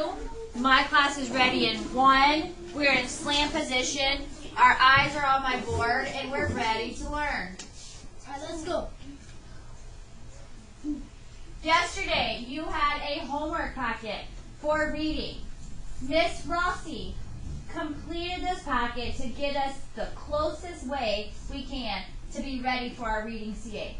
2. My class is ready in 1. We're in slam position. Our eyes are on my board, and we're ready to learn. Let's go. Yesterday, you had a homework packet for reading. Miss Rossi completed this packet to get us the closest way we can to be ready for our reading CA.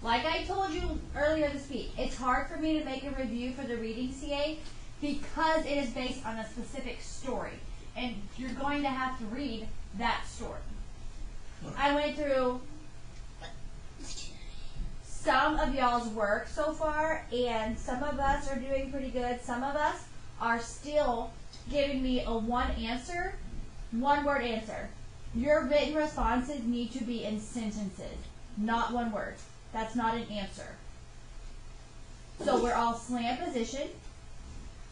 Like I told you earlier this week, it's hard for me to make a review for the reading CA because it is based on a specific story, and you're going to have to read that story. I went through some of y'all's work so far, and some of us are doing pretty good. Some of us are still giving me a one-word answer. Your written responses need to be in sentences, not one word. That's not an answer. So we're all slam position,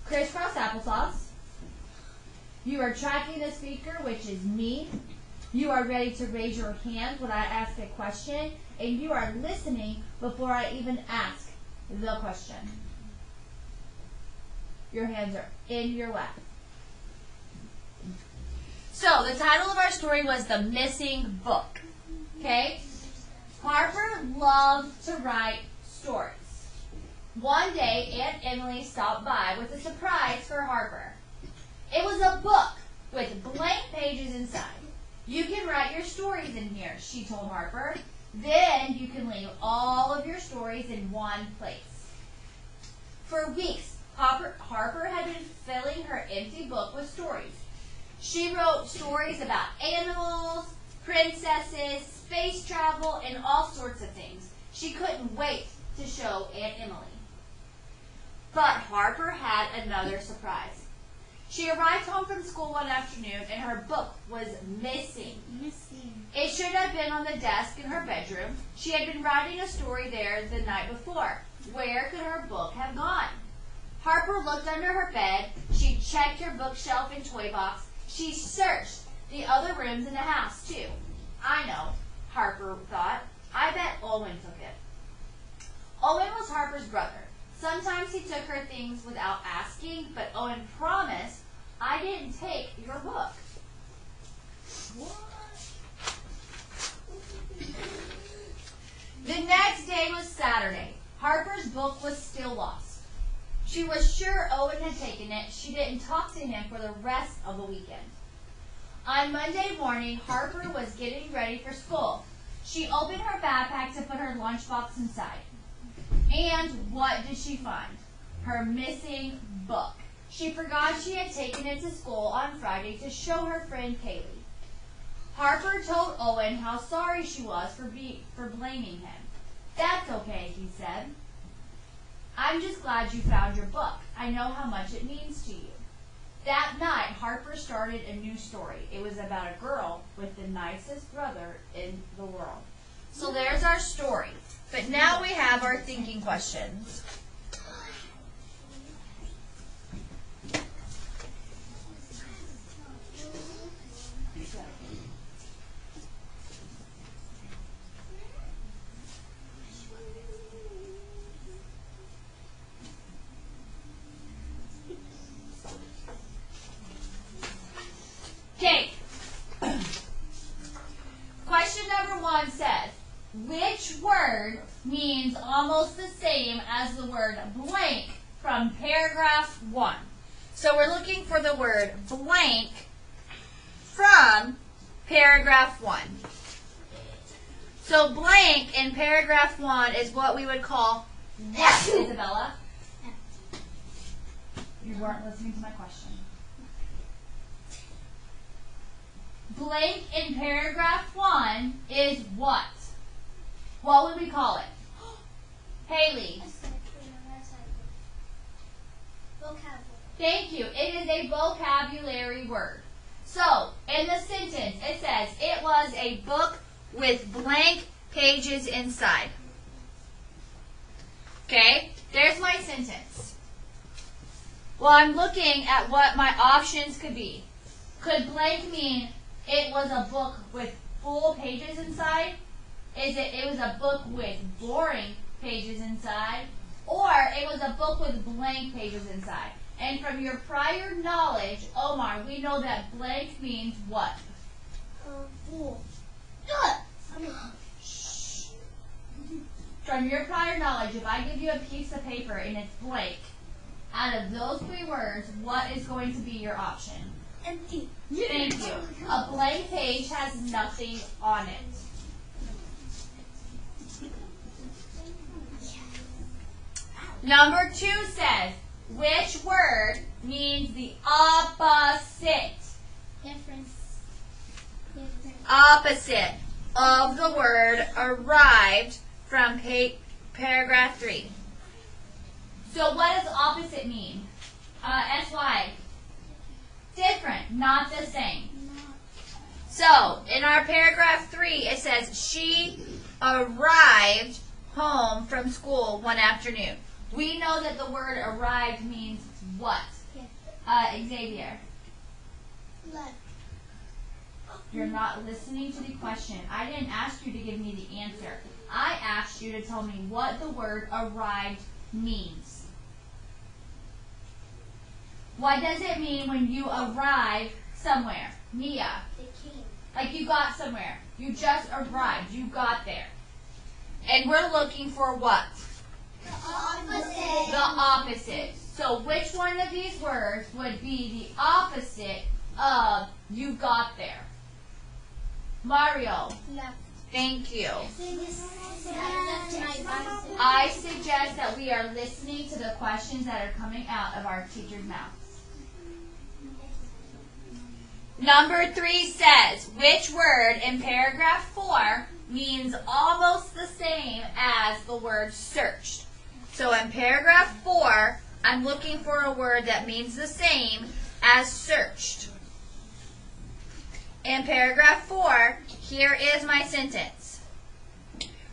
crisscross applesauce. You are tracking the speaker, which is me. You are ready to raise your hand when I ask a question, and you are listening before I even ask the question. Your hands are in your lap. So the title of our story was The Missing Book. Okay? Harper loved to write stories. One day, Aunt Emily stopped by with a surprise for Harper. It was a book with blank pages inside. You can write your stories in here, she told Harper. Then you can leave all of your stories in one place. For weeks, Harper had been filling her empty book with stories. She wrote stories about animals, princesses, space travel, and all sorts of things. She couldn't wait to show Aunt Emily. But Harper had another surprise. She arrived home from school one afternoon and her book was missing. It should have been on the desk in her bedroom. She had been writing a story there the night before. Where could her book have gone? Harper looked under her bed. She checked her bookshelf and toy box. She searched the other rooms in the house, too. I know, Harper thought. I bet Owen took it. Owen was Harper's brother. Sometimes he took her things without asking, but Owen promised, I didn't take your book. What? The next day was Saturday. Harper's book was still lost. She was sure Owen had taken it. She didn't talk to him for the rest of the weekend. On Monday morning, Harper was getting ready for school. She opened her backpack to put her lunchbox inside. And what did she find? Her missing book. She forgot she had taken it to school on Friday to show her friend Kaylee. Harper told Owen how sorry she was for blaming him. That's okay, he said. I'm just glad you found your book. I know how much it means to you. That night, Harper started a new story. It was about a girl with the nicest brother in the world. So there's our story. But now we have our thinking questions. Okay. Question number 1 says, which word means almost the same as the word blank from paragraph 1? So we're looking for the word blank from paragraph 1. So blank in paragraph 1 is what we would call what, Isabella? You weren't listening to my question. Blank in paragraph 1 is what? What would we call it? Haley. Vocabulary. Thank you. It is a vocabulary word. So, in the sentence, it says, it was a book with blank pages inside. Okay? There's my sentence. Well, I'm looking at what my options could be. Could blank mean it was a book with full pages inside? It was a book with boring pages inside? Or it was a book with blank pages inside? And from your prior knowledge, Omar, we know that blank means what? Fool. From your prior knowledge, if I give you a piece of paper and it's blank, out of those three words, what is going to be your option? Empty. Thank you. A blank page has nothing on it. Number 2 says, which word means the opposite? Difference. Opposite of the word arrived from paragraph 3. So what does opposite mean? SY. Different, not the same. So in our paragraph 3, it says she arrived home from school one afternoon. We know that the word arrived means what? Xavier. Left. You're not listening to the question. I didn't ask you to give me the answer. I asked you to tell me what the word arrived means. What does it mean when you arrive somewhere? Mia. They came. Like you got somewhere. You just arrived. You got there. And we're looking for what? The opposite. The opposite. So which one of these words would be the opposite of you got there? Mario. Left. Thank you. I I suggest that we are listening to the questions that are coming out of our teacher's mouths. Number 3 says, which word in paragraph 4 means almost the same as the word searched? So in paragraph 4, I'm looking for a word that means the same as searched. In paragraph 4, here is my sentence.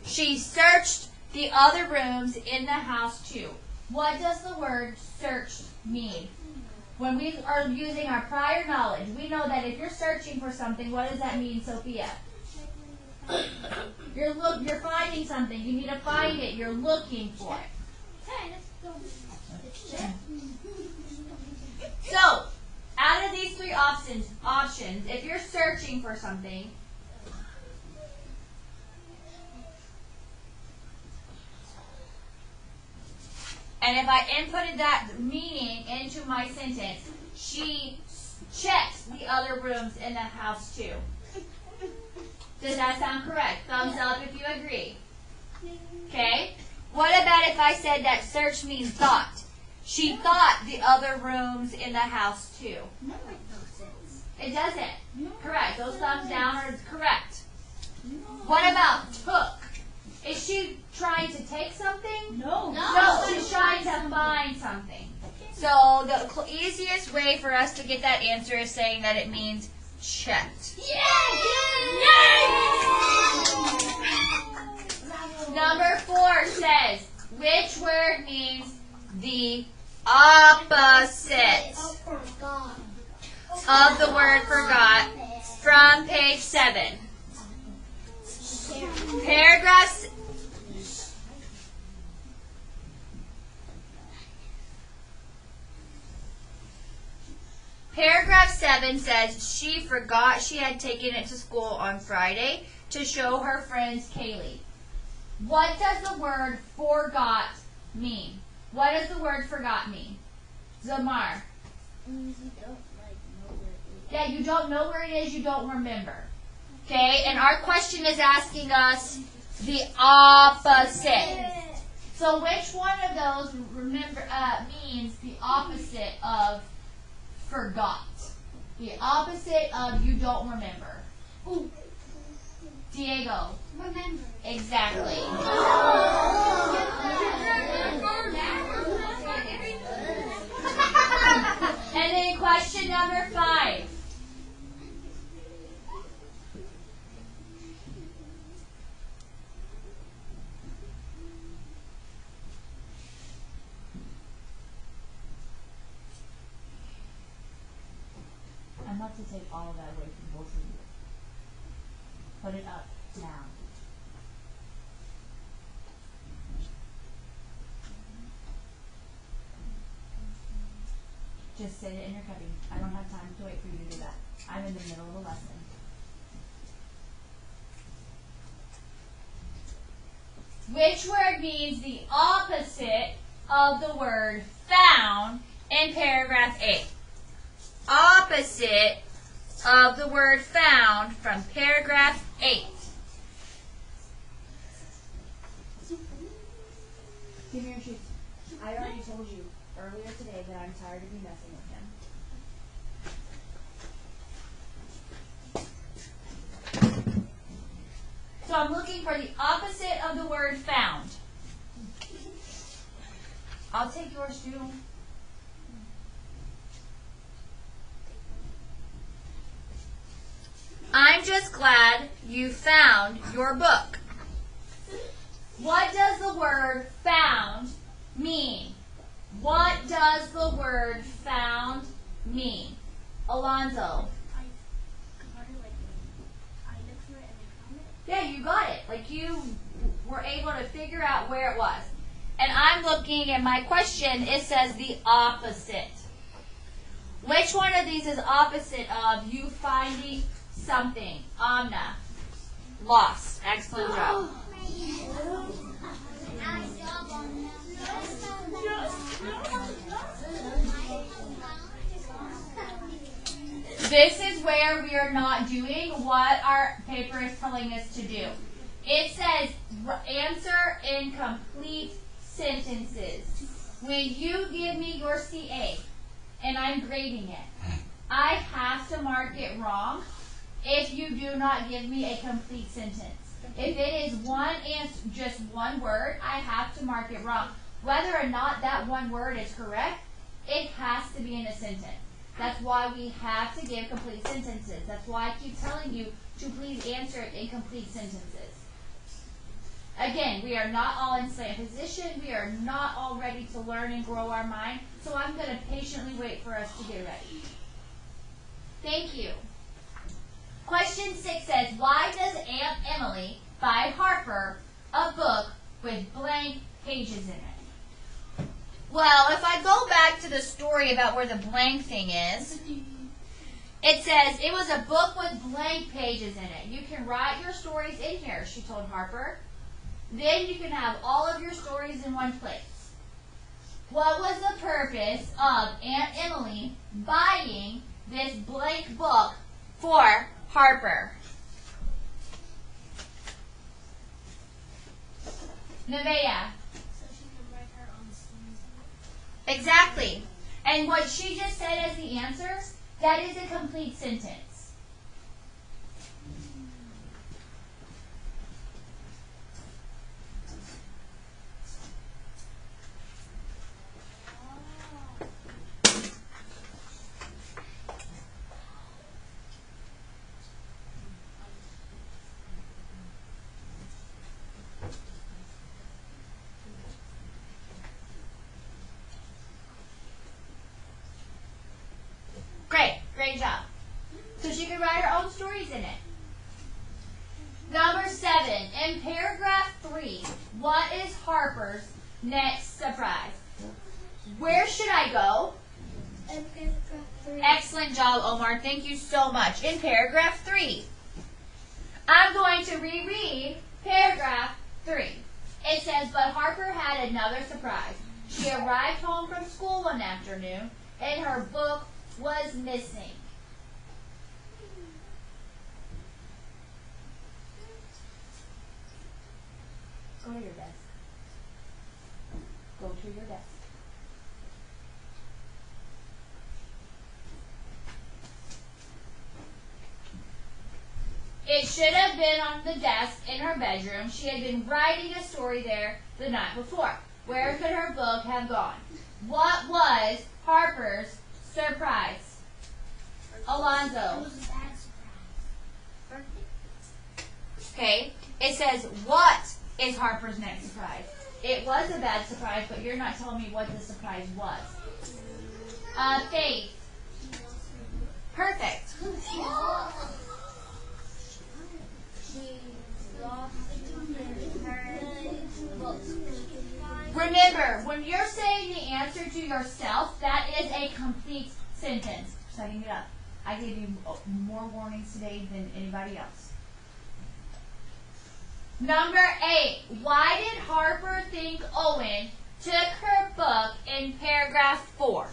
She searched the other rooms in the house too. What does the word searched mean? When we are using our prior knowledge, we know that if you're searching for something, what does that mean, Sophia? You're finding something. You need to find it. You're looking for it. Hey, let's go. So, out of these 3 options, if you're searching for something, and if I inputted that meaning into my sentence, she checked the other rooms in the house too. Does that sound correct? Thumbs up if you agree. Okay? What about if I said that search means thought? She thought the other rooms in the house too. No, it doesn't. It doesn't. No. Correct. Those thumbs down are correct. What about took? Is she trying to take something? No. No, she's trying to find something. So the easiest way for us to get that answer is saying that it means checked. Yay! Number 4 says, which word means the opposite of the word forgot from page 7. Paragraph 7 says she forgot she had taken it to school on Friday to show her friends Kaylee. What does the word forgot mean? What does the word forgot mean? Zamar. Yeah, you don't know where it is, you don't remember. Okay, and our question is asking us the opposite. So which one of those means the opposite of forgot? The opposite of you don't remember. Ooh. Diego. Remember. Exactly. And then question number 5. I'm about to take all of that away from both of you. Put it up now. Just sit it in your cubby. I don't have time to wait for you to do that. I'm in the middle of a lesson. Which word means the opposite of the word found in paragraph 8? Opposite of the word found from paragraph 8. Give me your shoes. I already told you earlier today that I'm tired of you messing with him. So I'm looking for the opposite of the word found. I'll take yours too. I'm just glad you found your book. What does the word found mean? What does the word found mean? Alonzo. Yeah, you got it. Like you were able to figure out where it was. And I'm looking at my question. It says the opposite. Which one of these is opposite of you finding something? Amna. Lost. Excellent job. This is where we are not doing what our paper is telling us to do. It says answer in complete sentences. When you give me your CA and I'm grading it, I have to mark it wrong if you do not give me a complete sentence. If it is one answer, just one word, I have to mark it wrong. Whether or not that one word is correct, it has to be in a sentence. That's why we have to give complete sentences. That's why I keep telling you to please answer it in complete sentences. Again, we are not all in slant position. We are not all ready to learn and grow our mind. So I'm going to patiently wait for us to get ready. Thank you. Question 6 says, why does Aunt Emily buy Harper a book with blank pages in it? Well, if I go back to the story about where the blank thing is, it says it was a book with blank pages in it. You can write your stories in here, she told Harper. Then you can have all of your stories in one place. What was the purpose of Aunt Emily buying this blank book for Harper? Nevaeh. Exactly. And what she just said as the answer, that is a complete sentence. Great job. So she could write her own stories in it. Number 7, in paragraph 3, what is Harper's next surprise? Where should I go? In paragraph 3. Excellent job, Omar. Thank you so much. In paragraph 3, I'm going to reread paragraph 3. It says, but Harper had another surprise. She arrived home from school one afternoon, and her book was missing. Go to your desk. Go to your desk. It should have been on the desk in her bedroom. She had been writing a story there the night before. Where could her book have gone? What was Harper's surprise? Alonzo. It was a bad surprise. Okay. It says, what is Harper's next surprise? It was a bad surprise, but you're not telling me what the surprise was. Faith. Perfect. She lost her books. Remember, when you're saying the answer to yourself, that is a complete sentence. Setting it up. I gave you more warnings today than anybody else. Number 8. Why did Harper think Owen took her book in paragraph 4?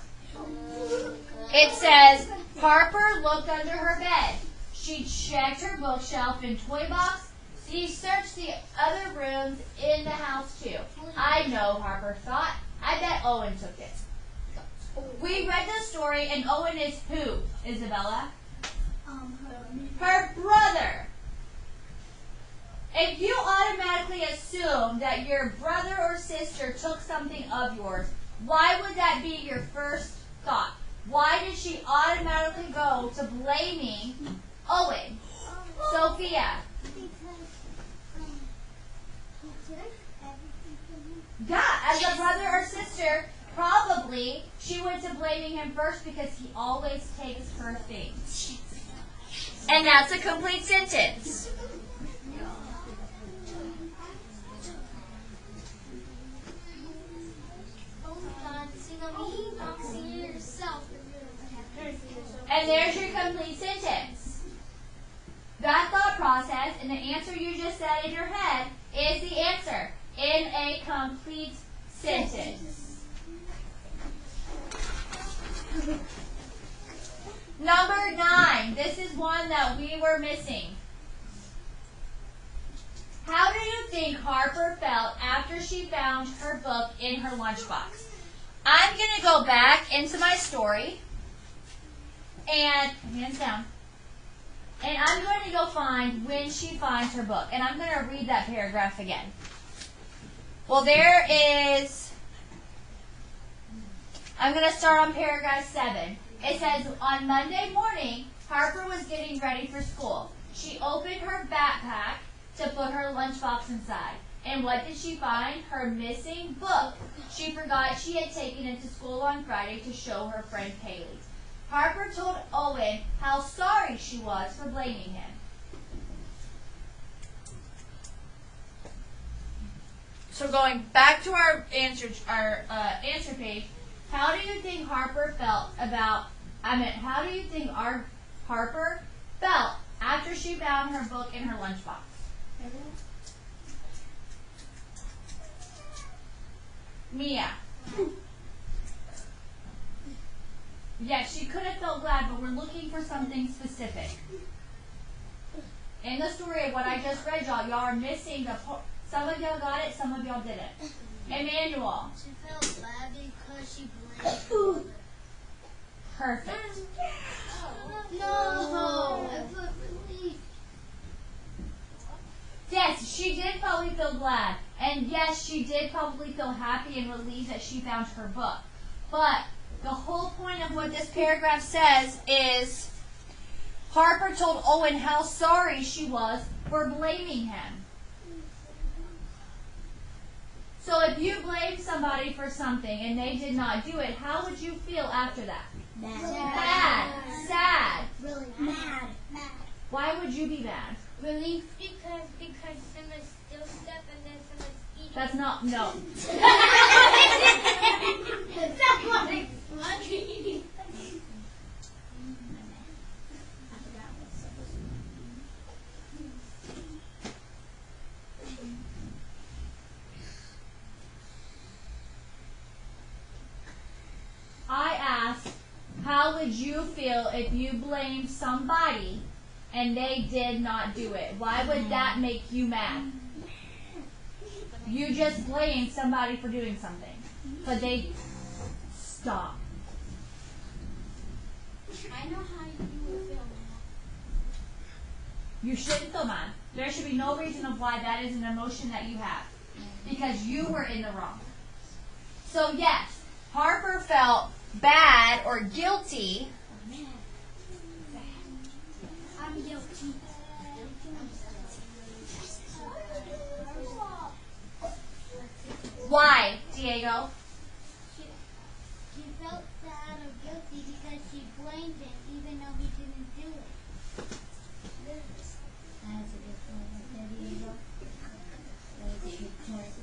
It says, Harper looked under her bed. She checked her bookshelf and toy box. She searched the other rooms in the house too. I know, Harper thought. I bet Owen took it. We read the story, and Owen is who, Isabella? Her brother. If you automatically assume that your brother or sister took something of yours, why would that be your first thought? Why did she automatically go to blaming Owen? Sophia. Yeah, as a brother or sister, probably she went to blaming him first because he always takes her things. And that's a complete sentence. And there's your complete sentence. That thought process and the answer you just said in your head is the answer in a complete sentence. Number 9. This is one that we were missing. How do you think Harper felt after she found her book in her lunchbox? I'm going to go back into my story and hands down. And I'm going to go find when she finds her book. And I'm going to read that paragraph again. Well, there is, I'm going to start on paragraph 7. It says, on Monday morning, Harper was getting ready for school. She opened her backpack to put her lunchbox inside. And what did she find? Her missing book. She forgot she had taken it to school on Friday to show her friend Kaylee. Harper told Owen how sorry she was for blaming him. So going back to our answer page, how do you think Harper felt how do you think Harper felt after she found her book in her lunchbox? Mia. Yes, she could have felt glad, but we're looking for something specific. In the story of what I just read y'all are missing the some of y'all got it, some of y'all didn't. Emmanuel. She felt bad because she blamed. Perfect. No. I put relief. Yes, she did probably feel glad. And yes, she did probably feel happy and relieved that she found her book. But the whole point of what this paragraph says is Harper told Owen how sorry she was for blaming him. So if you blame somebody for something and they did not do it, how would you feel after that? Mad. Sad. Really mad. Mad. Why would you be mad? Relief because someone steals stuff and then someone's eating. That's not, no. That's like funny. I asked, how would you feel if you blamed somebody and they did not do it? Why would that make you mad? You just blamed somebody for doing something, but they stopped. I know how you would feel mad. You shouldn't feel mad. There should be no reason of why that is an emotion that you have, because you were in the wrong. So yes, Harper felt bad or guilty. I'm guilty. Why, Diego? She felt sad or guilty because she blamed him even though he didn't do it. That's a good point, Diego. That's a good point.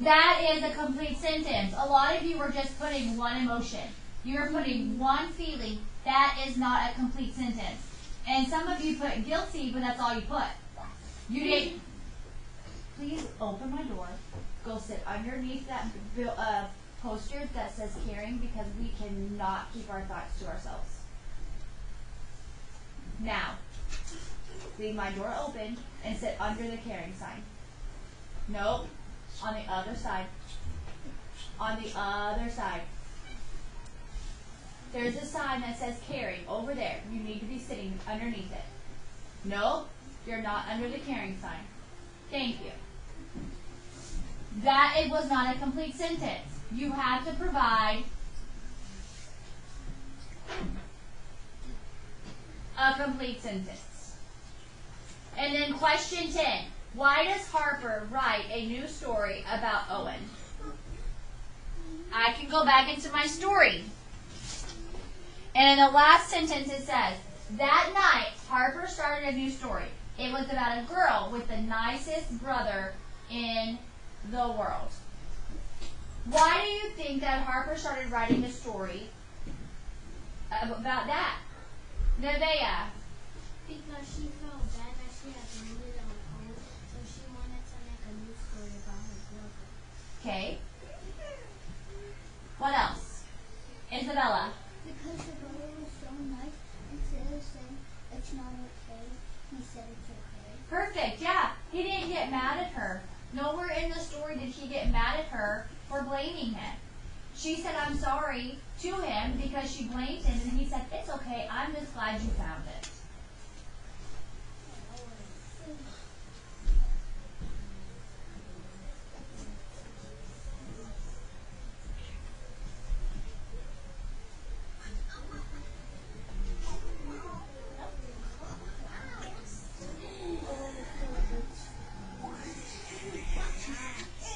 That is a complete sentence. A lot of you were just putting one emotion. You're putting one feeling. That is not a complete sentence. And some of you put guilty, but that's all you put. You didn't. Please open my door. Go sit underneath that poster that says caring, because we cannot keep our thoughts to ourselves. Now, leave my door open and sit under the caring sign. Nope. On the other side. On the other side. There's a sign that says caring over there. You need to be sitting underneath it. Nope. You're not under the caring sign. Thank you. That it was not a complete sentence. You have to provide a complete sentence. And then question 10. Why does Harper write a new story about Owen? I can go back into my story. And in the last sentence it says, that night Harper started a new story. It was about a girl with the nicest brother in the world. Why do you think that Harper started writing a story about that? Nevaeh. Because she felt bad that she had landed on Owen, so she wanted to make a new story about her brother. Okay. What else? Isabella. Because her brother was so nice, instead of saying it's not okay, he said it's okay. Perfect, yeah. He didn't get mad at her. Nowhere in the story did he get mad at her for blaming him. She said, I'm sorry to him because she blamed him, and he said, it's okay, I'm just glad you found it.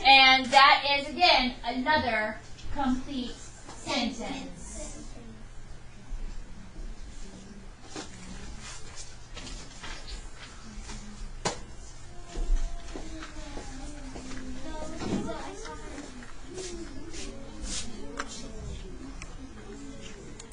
And that is, again, another complete sentence.